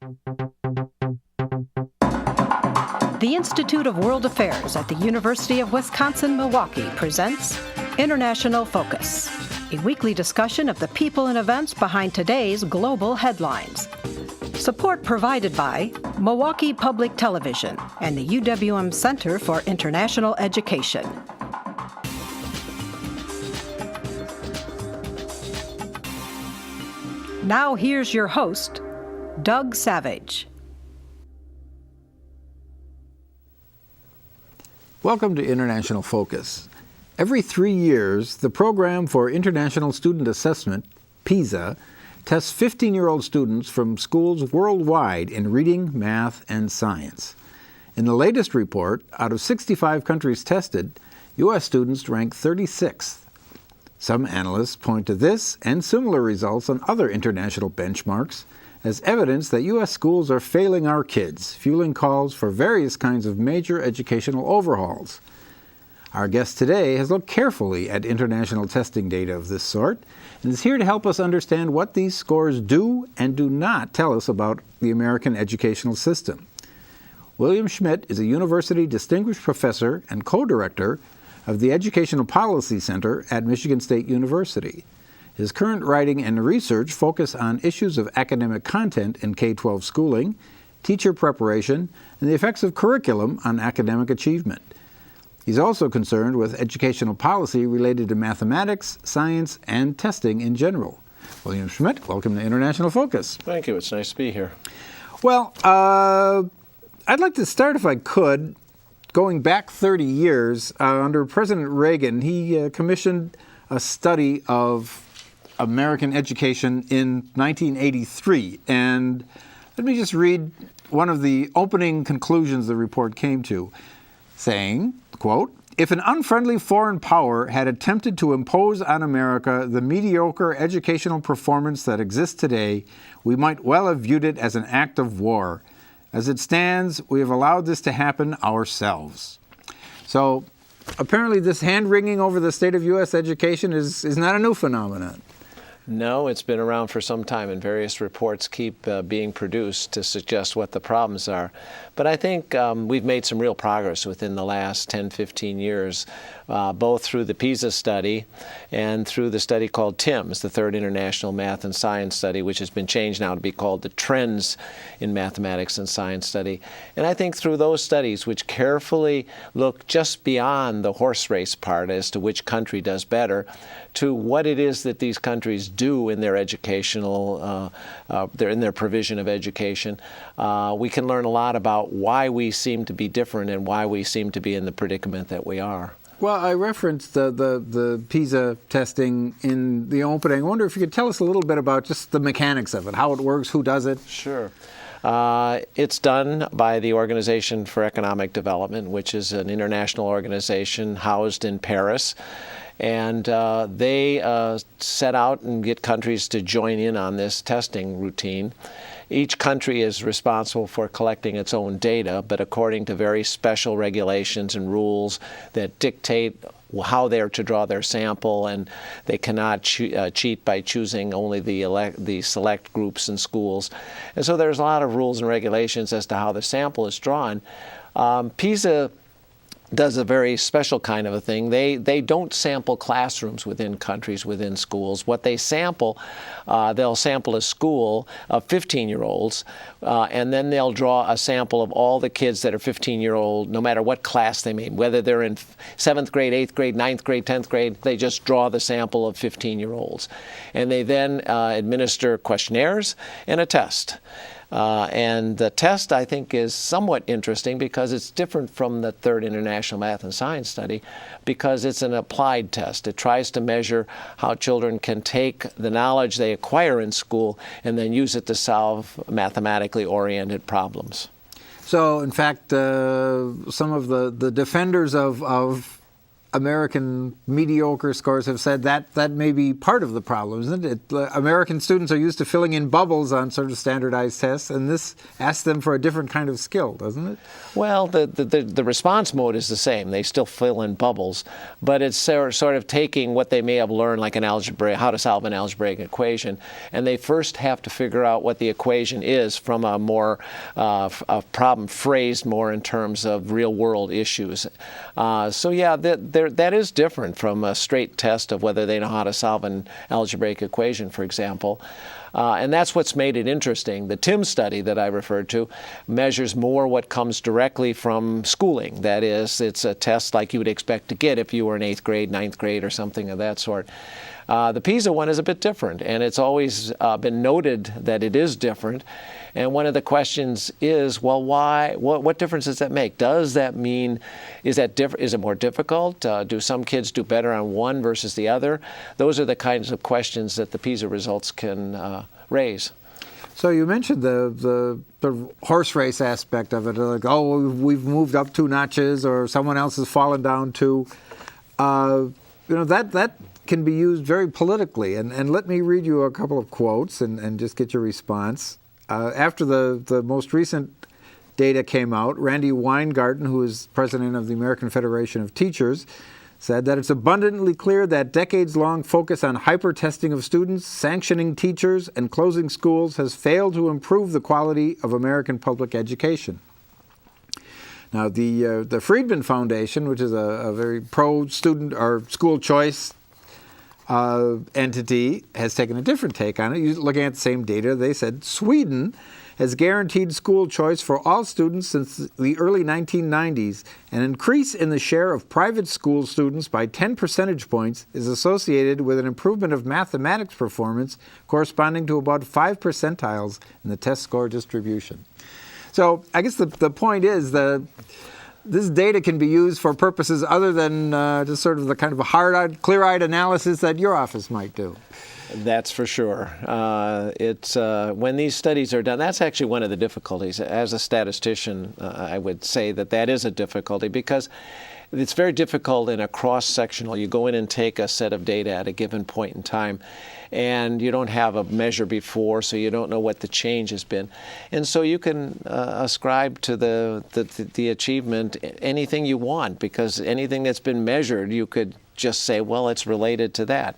The Institute of World Affairs at the University of Wisconsin-Milwaukee presents International Focus, a weekly discussion of the people and events behind today's global headlines. Support provided by Milwaukee Public Television and the UWM Center for International Education. Now here's your host, Doug Savage. Welcome to International Focus. Every 3 years, the Program for International Student Assessment, PISA, tests 15-year-old students from schools worldwide in reading, math, and science. In the latest report, out of 65 countries tested, U.S. students ranked 36th. Some analysts point to this and similar results on other international benchmarks as evidence that U.S. schools are failing our kids, fueling calls for various kinds of major educational overhauls. Our guest today has looked carefully at international testing data of this sort and is here to help us understand what these scores do and do not tell us about the American educational system. William Schmidt is a University Distinguished Professor and co-director of the Educational Policy Center at Michigan State University. His current writing and research focus on issues of academic content in K-12 schooling, teacher preparation, and the effects of curriculum on academic achievement. He's also concerned with educational policy related to mathematics, science, and testing in general. William Schmidt, welcome to International Focus. Thank you. It's nice to be here. Well, I'd like to start, if I could, going back 30 years. Under President Reagan, he commissioned a study of American education in 1983. And let me just read one of the opening conclusions the report came to, saying, quote, "If an unfriendly foreign power had attempted to impose on America the mediocre educational performance that exists today, we might well have viewed it as an act of war. As it stands, we have allowed this to happen ourselves." So apparently this hand-wringing over the state of U.S. education is not a new phenomenon. No, it's been around for some time, and various reports keep being produced to suggest what the problems are. But I think we've made some real progress within the last 10, 15 years, both through the PISA study and through the study called TIMSS, the Third International Math and Science Study, which has been changed now to be called the Trends in Mathematics and Science Study. And I think through those studies, which carefully look just beyond the horse race part as to which country does better, to what it is that these countries do in their educational, in their provision of education, we can learn a lot about why we seem to be different and why we seem to be in the predicament that we are. Well, I referenced the PISA testing in the opening. I wonder if you could tell us a little bit about just the mechanics of it, how it works, who does it? Sure. It's done by the Organization for Economic Development, which is an international organization housed in Paris. And they set out and get countries to join in on this testing routine. Each country is responsible for collecting its own data, but according to very special regulations and rules that dictate how they're to draw their sample, and they cannot cheat by choosing only the select groups and schools. And so there's a lot of rules and regulations as to how the sample is drawn. PISA does a very special kind of a thing. They don't sample classrooms within countries, within schools. What they sample, they'll sample a school of 15-year-olds, and then they'll draw a sample of all the kids that are 15-year-old, no matter what class they mean, whether they're in 7th grade, 8th grade, 9th grade, 10th grade, they just draw the sample of 15-year-olds. And they then administer questionnaires and a test. And the test, I think, is somewhat interesting because it's different from the Third International Math and Science Study because it's an applied test. It tries to measure how children can take the knowledge they acquire in school and then use it to solve mathematically oriented problems. So, in fact, some of the defenders of American mediocre scores have said that may be part of the problem, isn't it? American students are used to filling in bubbles on sort of standardized tests, and this asks them for a different kind of skill, doesn't it? Well, the response mode is the same. They still fill in bubbles, but it's sort of taking what they may have learned, like how to solve an algebraic equation, and they first have to figure out what the equation is from a more a problem phrased more in terms of real-world issues. So yeah, that is different from a straight test of whether they know how to solve an algebraic equation, for example. And that's what's made it interesting. The TIM study that I referred to measures more what comes directly from schooling. That is, it's a test like you would expect to get if you were in 8th grade, 9th grade, or something of that sort. The Pisa one is a bit different, and it's always been noted that it is different. And one of the questions is, well, why? What difference does that make? Does that mean, is it more difficult? Do some kids do better on one versus the other? Those are the kinds of questions that the Pisa results can raise. So you mentioned the horse race aspect of it, like, oh, we've moved up 2 notches, or someone else has fallen down 2. That can be used very politically. And let me read you a couple of quotes and just get your response. After the most recent data came out, Randy Weingarten, who is president of the American Federation of Teachers, said that it's abundantly clear that decades-long focus on hyper-testing of students, sanctioning teachers, and closing schools has failed to improve the quality of American public education. Now, the Freedman Foundation, which is a very pro-student or school choice entity, has taken a different take on it. Looking at the same data, they said Sweden has guaranteed school choice for all students since the early 1990s. An increase in the share of private school students by 10 percentage points is associated with an improvement of mathematics performance corresponding to about 5 percentiles in the test score distribution. So I guess the point is that this data can be used for purposes other than just sort of the kind of a hard-eyed, clear-eyed analysis that your office might do. That's for sure. It's when these studies are done, that's actually one of the difficulties. As a statistician, I would say that is a difficulty because it's very difficult in a cross-sectional. You go in and take a set of data at a given point in time, and you don't have a measure before, so you don't know what the change has been. And so you can ascribe to the achievement anything you want, because anything that's been measured, you could just say, well, it's related to that.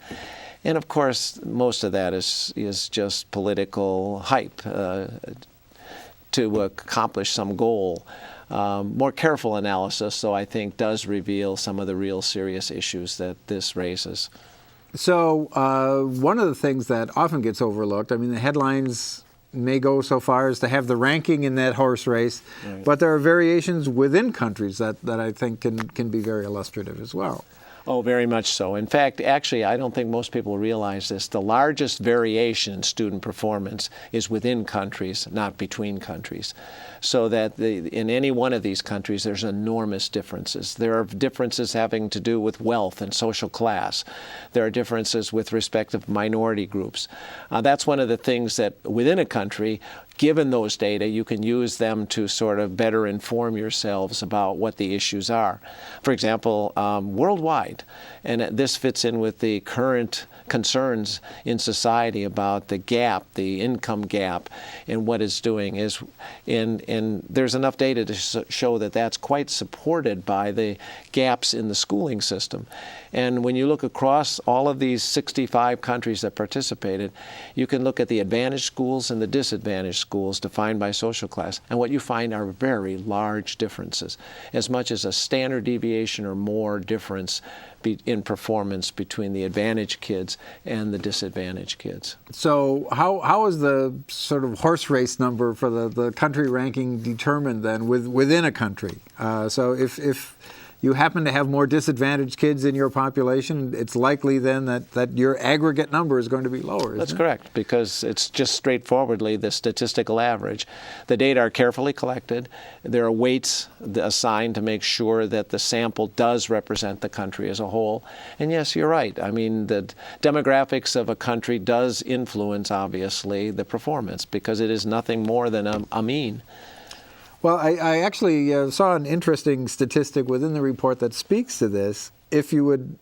And of course, most of that is just political hype to accomplish some goal. More careful analysis, though, I think, does reveal some of the real serious issues that this raises. So one of the things that often gets overlooked, I mean, the headlines may go so far as to have the ranking in that horse race, right, but there are variations within countries that I think can be very illustrative as well. Oh, very much so. In fact, actually, I don't think most people realize this. The largest variation in student performance is within countries, not between countries. So that in any one of these countries, there's enormous differences. There are differences having to do with wealth and social class. There are differences with respect to minority groups. That's one of the things that within a country, given those data, you can use them to sort of better inform yourselves about what the issues are. For example, worldwide, and this fits in with the current concerns in society about the gap, the income gap, and what it's doing is, and there's enough data to show that that's quite supported by the gaps in the schooling system. And when you look across all of these 65 countries that participated, you can look at the advantaged schools and the disadvantaged schools defined by social class. And what you find are very large differences, as much as a standard deviation or more difference in performance between the advantaged kids and the disadvantaged kids. So how is the sort of horse race number for the country ranking determined then within a country? So if you happen to have more disadvantaged kids in your population, it's likely then that your aggregate number is going to be lower. That's correct, because it's just straightforwardly the statistical average. The data are carefully collected. There are weights assigned to make sure that the sample does represent the country as a whole. And yes, you're right. I mean, the demographics of a country does influence, obviously, the performance, because it is nothing more than a mean. Well, I actually saw an interesting statistic within the report that speaks to this. if you would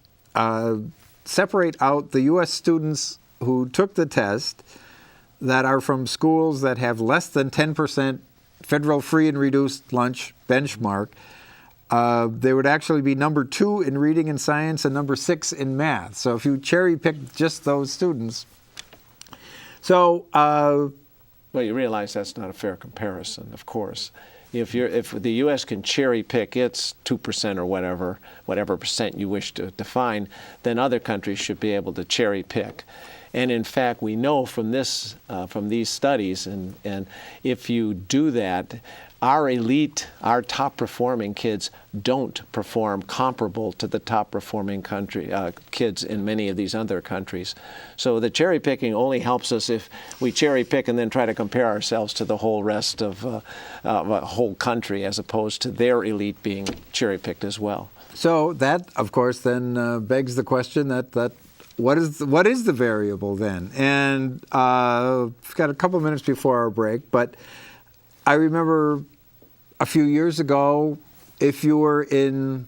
separate out the U.S. students who took the test that are from schools that have less than 10% federal free and reduced lunch benchmark. They would actually be number 2 in reading and science and number 6 in math. So if you cherry pick just those students. So, well, you realize that's not a fair comparison, of course. If the U.S. can cherry pick its 2% or whatever percent you wish to define, then other countries should be able to cherry pick. And in fact, we know from these studies, and if you do that, our elite, our top performing kids don't perform comparable to the top performing kids in many of these other countries. So the cherry picking only helps us if we cherry pick and then try to compare ourselves to the whole rest of a whole country, as opposed to their elite being cherry picked as well. So that, of course, then begs the question that what is the variable then? And we've got a couple of minutes before our break, but I remember a few years ago, if you were in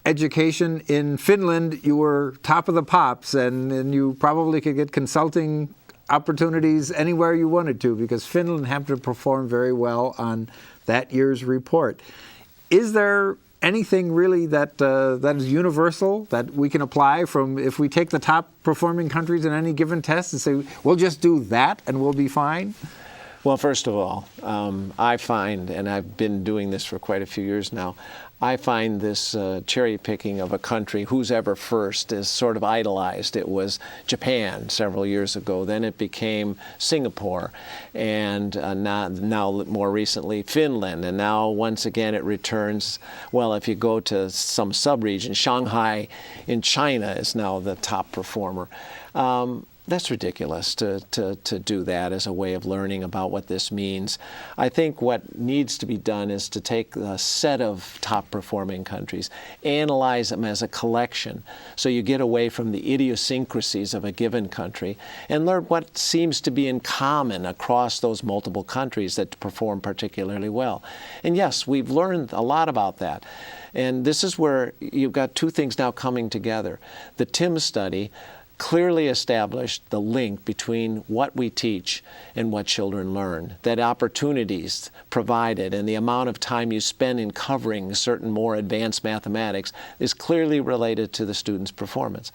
education in Finland, you were top of the pops, and you probably could get consulting opportunities anywhere you wanted to, because Finland happened to perform very well on that year's report. Is there anything really that is universal that we can apply from, if we take the top performing countries in any given test and say, we'll just do that and we'll be fine? Well, first of all, I find, and I've been doing this for quite a few years now, I find this cherry picking of a country, who's ever first, is sort of idolized. It was Japan several years ago, then it became Singapore, and now more recently Finland, and now once again it returns. Well, if you go to some sub-region, Shanghai in China is now the top performer. That's ridiculous to do that as a way of learning about what this means. I think what needs to be done is to take a set of top performing countries, analyze them as a collection, so you get away from the idiosyncrasies of a given country and learn what seems to be in common across those multiple countries that perform particularly well. And yes, we've learned a lot about that. And this is where you've got two things now coming together. The TIMSS study clearly established the link between what we teach and what children learn, that opportunities provided and the amount of time you spend in covering certain more advanced mathematics is clearly related to the student's performance.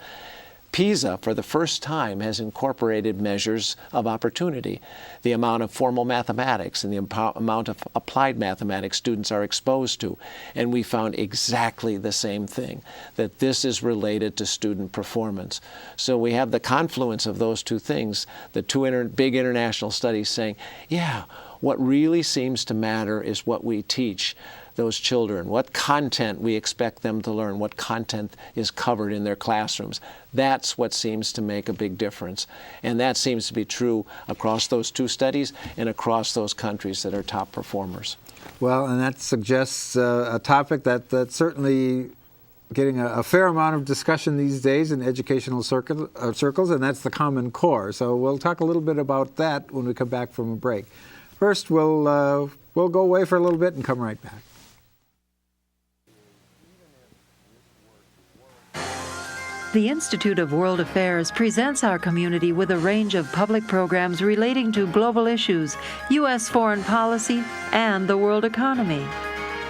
Pisa, for the first time, has incorporated measures of opportunity, the amount of formal mathematics and the amount of applied mathematics students are exposed to. And we found exactly the same thing, that this is related to student performance. So we have the confluence of those two things, the two big international studies saying, yeah, what really seems to matter is what we teach those children, what content we expect them to learn, what content is covered in their classrooms. That's what seems to make a big difference. And that seems to be true across those two studies and across those countries that are top performers. Well, and that suggests a topic that's certainly getting a fair amount of discussion these days in educational circles, and that's the Common Core. So we'll talk a little bit about that when we come back from a break. First, we'll go away for a little bit and come right back. The Institute of World Affairs presents our community with a range of public programs relating to global issues, U.S. foreign policy, and the world economy.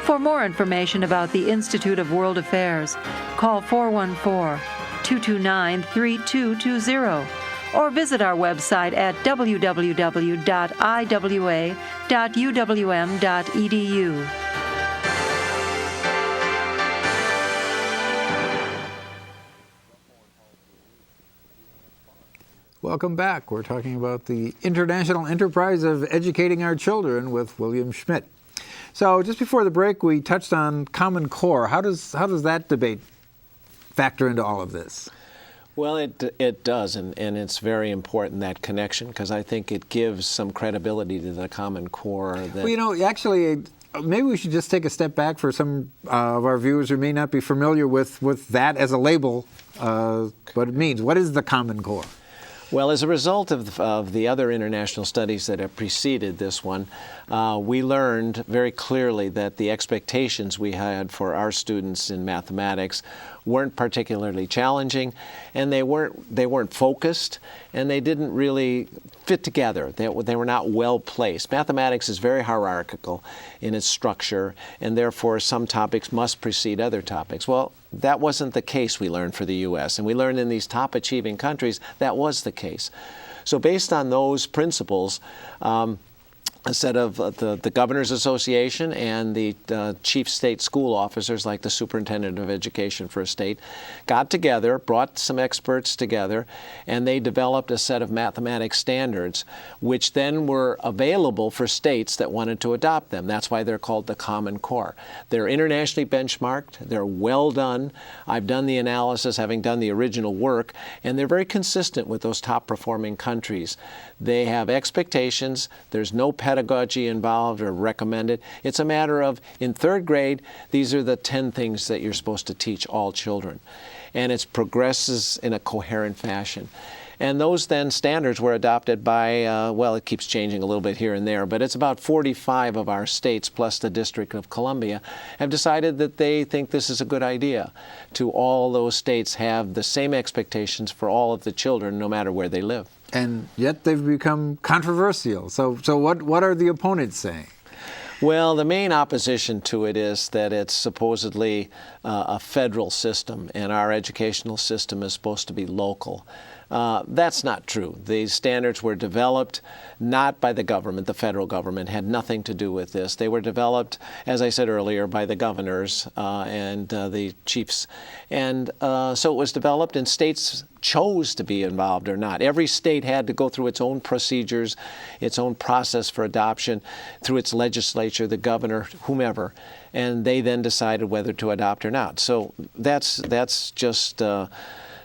For more information about the Institute of World Affairs, call 414-229-3220 or visit our website at www.iwa.uwm.edu. Welcome back. We're talking about the international enterprise of educating our children with William Schmidt. So just before the break, we touched on Common Core. How does that debate factor into all of this? Well, it does, and it's very important, that connection, because I think it gives some credibility to the Common Core. That, well, actually, maybe we should just take a step back for some of our viewers who may not be familiar with that as a label, what it means. What is the Common Core? Well, as a result of the other international studies that have preceded this one, we learned very clearly that the expectations we had for our students in mathematics weren't particularly challenging, and they weren't focused, and they didn't really fit together. They were not well placed. Mathematics is very hierarchical in its structure, and therefore some topics must precede other topics. Well, that wasn't the case, we learned, for the U.S., and we learned in these top achieving countries that was the case. So based on those principles, a set of the Governors Association and the chief state school officers, like the superintendent of education for a state, got together, brought some experts together, and they developed a set of mathematics standards, which then were available for states that wanted to adopt them. That's why they're called the Common Core. They're internationally benchmarked. They're well done. I've done the analysis, having done the original work, and they're very consistent with those top performing countries. They have expectations. There's no pedagogy involved or recommended. It's a matter of, in third grade, these are the 10 things that you're supposed to teach all children. And it progresses in a coherent fashion. And those then standards were adopted by, well, it keeps changing a little bit here and there, but it's about 45 of our states plus the District of Columbia have decided that they think this is a good idea, to all those states have the same expectations for all of the children, no matter where they live. And yet they've become controversial. So what are the opponents saying? Well, the main opposition to it is that it's supposedly a federal system, and our educational system is supposed to be local. That's not true. These standards were developed not by the government. The federal government had nothing to do with this. They were developed, as I said earlier, by the governors and the chiefs. And so it was developed, and states chose to be involved or not. Every state had to go through its own procedures, its own process for adoption, through its legislature, the governor, whomever, and they then decided whether to adopt or not. So that's just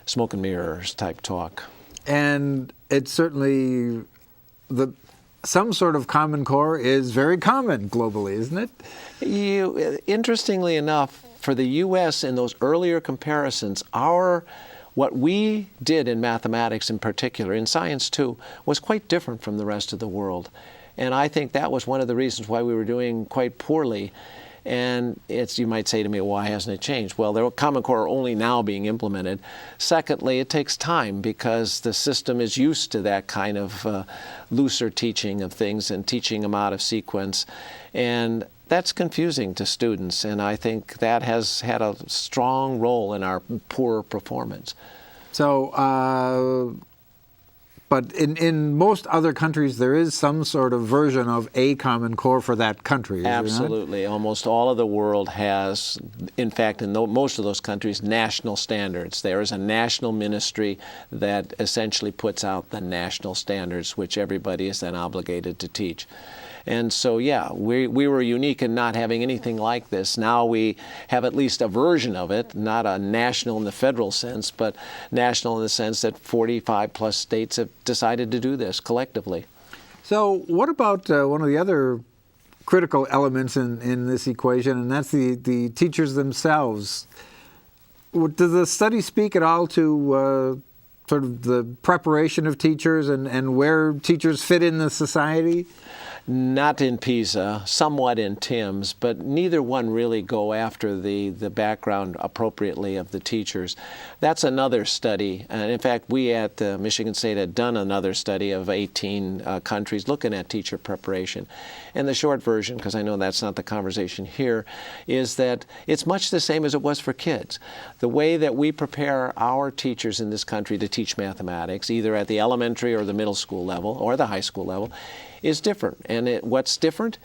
smoke and mirrors type talk. And it's certainly some sort of Common Core is very common globally, isn't it? Interestingly enough, for the U.S. in those earlier comparisons, what we did in mathematics in particular, in science too, was quite different from the rest of the world. And I think that was one of the reasons why we were doing quite poorly. And you might say to me, why hasn't it changed? Well, the Common Core are only now being implemented. Secondly, it takes time because the system is used to that kind of looser teaching of things and teaching them out of sequence. And that's confusing to students, and I think that has had a strong role in our poor performance. So, but in most other countries, there is some sort of version of a Common Core for that country, is there not? Absolutely. Almost all of the world has, in fact, in most of those countries, national standards. There is a national ministry that essentially puts out the national standards, which everybody is then obligated to teach. And so, yeah, we were unique in not having anything like this. Now we have at least a version of it, not a national in the federal sense, but national in the sense that 45 plus states have decided to do this collectively. So what about one of the other critical elements in this equation, and that's the teachers themselves? Does the study speak at all to sort of the preparation of teachers and where teachers fit in the society? Not in Pisa, somewhat in TIMSS, but neither one really go after the background appropriately of the teachers. That's another study. And in fact, we at Michigan State had done another study of 18 countries looking at teacher preparation. And the short version, because I know that's not the conversation here, is that it's much the same as it was for kids. The way that we prepare our teachers in this country to teach mathematics, either at the elementary or the middle school level or the high school level, is different. And what's different?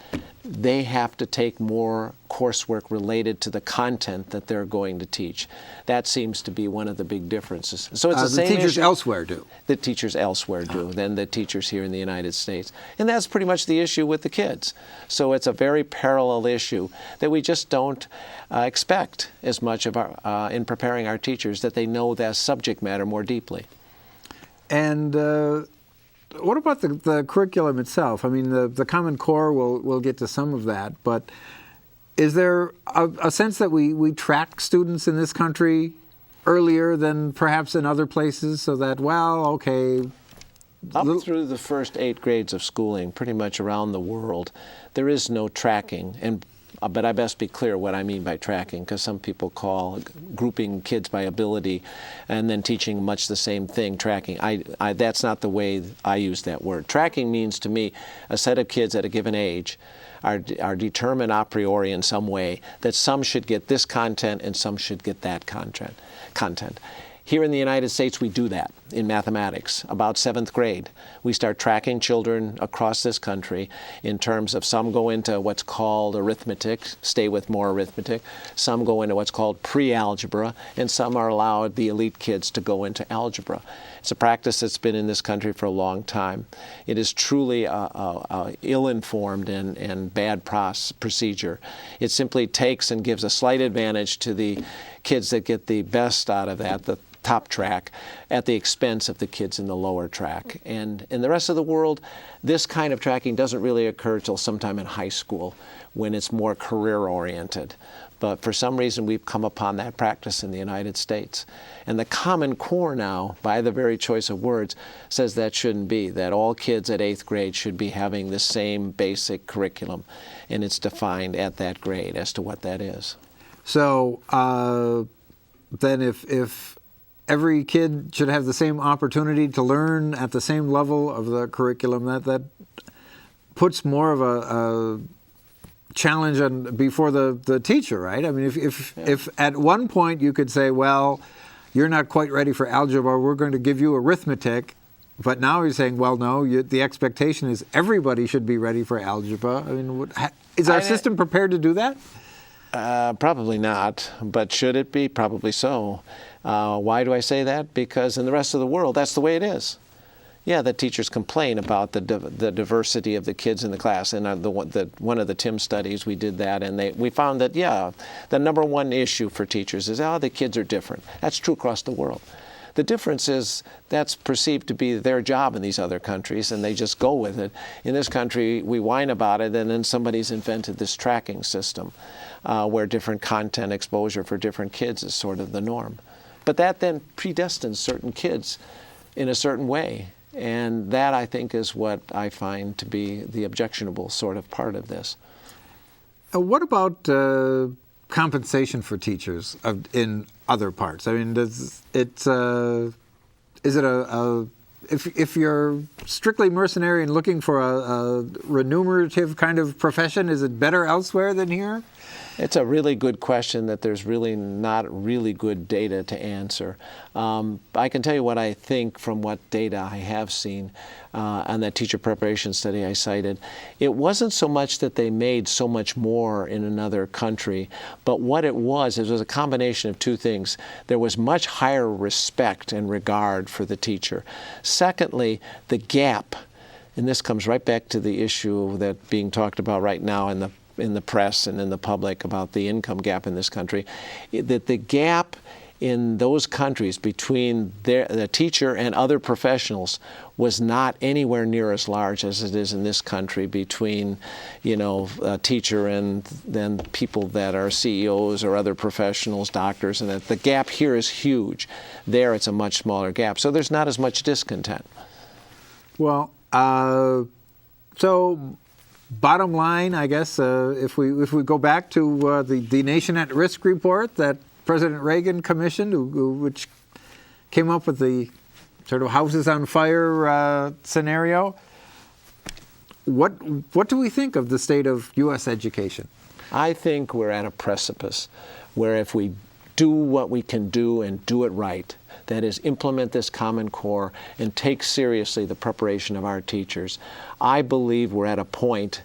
They have to take more coursework related to the content that they're going to teach. That seems to be one of the big differences. So it's the same teachers issue elsewhere do. The teachers elsewhere do than the teachers here in the United States. And that's pretty much the issue with the kids. So it's a very parallel issue that we just don't expect as much of in preparing our teachers, that they know that subject matter more deeply. And what about the curriculum itself? I mean, the Common Core, we'll get to some of that, but is there a sense that we track students in this country earlier than perhaps in other places, so that, well, okay, Up through the first 8 grades of schooling, pretty much around the world, there is no tracking. But I best be clear what I mean by tracking, because some people call grouping kids by ability and then teaching much the same thing tracking. That's not the way I use that word. Tracking means to me a set of kids at a given age are determined a priori in some way that some should get this content and some should get that content. Here in the United States, we do that in mathematics. About 7th grade, we start tracking children across this country in terms of some go into what's called arithmetic, stay with more arithmetic, some go into what's called pre-algebra, and some are allowed, the elite kids, to go into algebra. It's a practice that's been in this country for a long time. It is truly a ill-informed and bad procedure. It simply takes and gives a slight advantage to the kids that get the best out of that, the top track, at the expense of the kids in the lower track. And in the rest of the world, this kind of tracking doesn't really occur till sometime in high school when it's more career-oriented. But for some reason, we've come upon that practice in the United States. And the Common Core now, by the very choice of words, says that shouldn't be, that all kids at 8th grade should be having the same basic curriculum. And it's defined at that grade as to what that is. So then if every kid should have the same opportunity to learn at the same level of the curriculum, that puts more of a challenge before the teacher, right? I mean, if at one point you could say, well, you're not quite ready for algebra, we're going to give you arithmetic, but now you're saying, well, no, the expectation is everybody should be ready for algebra. I mean, is our system prepared to do that? Probably not, but should it be? Probably so. Why do I say that? Because in the rest of the world, that's the way it is. Yeah, the teachers complain about the diversity of the kids in the class. And one of the TIM studies, we did that, and we found that, yeah, the number one issue for teachers is, the kids are different. That's true across the world. The difference is that's perceived to be their job in these other countries, and they just go with it. In this country, we whine about it, and then somebody's invented this tracking system where different content exposure for different kids is sort of the norm. But that then predestines certain kids in a certain way. And that, I think, is what I find to be the objectionable sort of part of this. What about compensation for teachers in other parts? I mean, if you're strictly mercenary and looking for a remunerative kind of profession, is it better elsewhere than here? It's a really good question that there's really not really good data to answer. I can tell you what I think from what data I have seen on that teacher preparation study I cited. It wasn't so much that they made so much more in another country, but what it was a combination of two things. There was much higher respect and regard for the teacher. Secondly, the gap, and this comes right back to the issue that being talked about right now in the press and in the public about the income gap in this country, that the gap in those countries between the teacher and other professionals was not anywhere near as large as it is in this country between, a teacher and then people that are CEOs or other professionals, doctors, and that the gap here is huge. There it's a much smaller gap, so there's not as much discontent. Well, so bottom line, I guess, if we go back to the Nation at Risk report that President Reagan commissioned, which came up with the sort of houses on fire scenario, what do we think of the state of U.S. education? I think we're at a precipice where if we do what we can do and do it right, that is, implement this Common Core and take seriously the preparation of our teachers, I believe we're at a point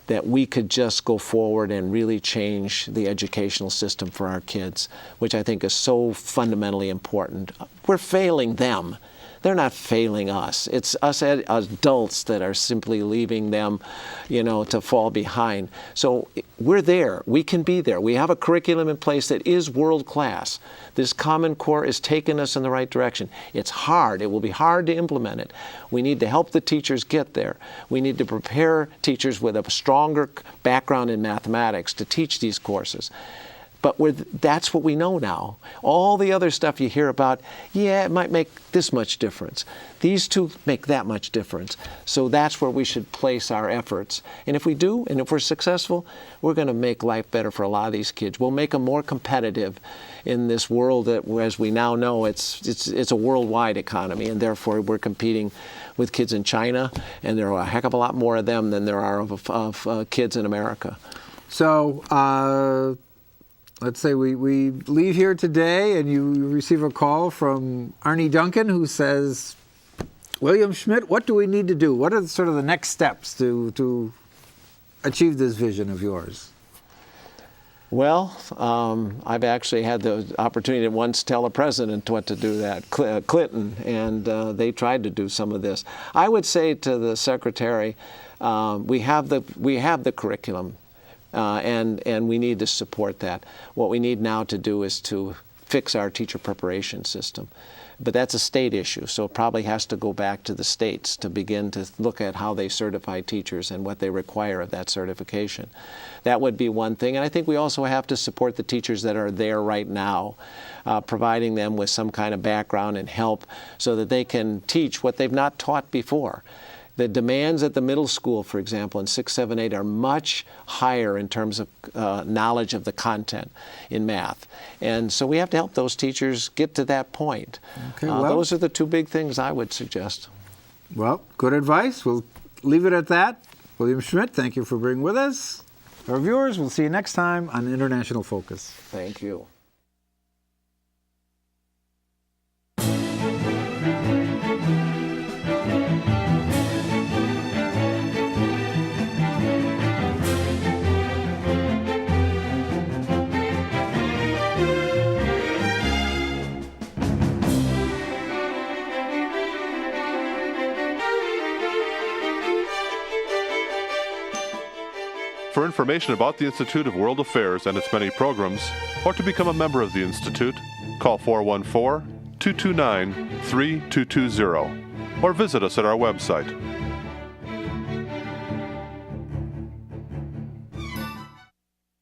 that we could just go forward and really change the educational system for our kids, which I think is so fundamentally important. We're failing them. They're not failing us. It's us adults that are simply leaving them, to fall behind. So we're there. We can be there. We have a curriculum in place that is world class. This Common Core is taking us in the right direction. It's hard. It will be hard to implement it. We need to help the teachers get there. We need to prepare teachers with a stronger background in mathematics to teach these courses. But that's what we know now. All the other stuff you hear about, yeah, it might make this much difference. These two make that much difference. So that's where we should place our efforts. And if we do, and if we're successful, we're going to make life better for a lot of these kids. We'll make them more competitive in this world that, as we now know, it's a worldwide economy, and therefore we're competing with kids in China, and there are a heck of a lot more of them than there are of kids in America. So let's say we leave here today and you receive a call from Arnie Duncan who says, William Schmidt, what do we need to do? What are sort of the next steps to achieve this vision of yours? Well, I've actually had the opportunity to once tell a president what to do that, Clinton, and they tried to do some of this. I would say to the secretary, we have the curriculum, and we need to support that. What we need now to do is to fix our teacher preparation system. But that's a state issue, so it probably has to go back to the states to begin to look at how they certify teachers and what they require of that certification. That would be one thing. And I think we also have to support the teachers that are there right now, providing them with some kind of background and help so that they can teach what they've not taught before. The demands at the middle school, for example, in 6, 7, 8 are much higher in terms of knowledge of the content in math. And so we have to help those teachers get to that point. Okay, those are the two big things I would suggest. Well, good advice. We'll leave it at that. William Schmidt, thank you for being with us. Our viewers, we'll see you next time on International Focus. Thank you. For information about the Institute of World Affairs and its many programs, or to become a member of the Institute, call 414-229-3220 or visit us at our website,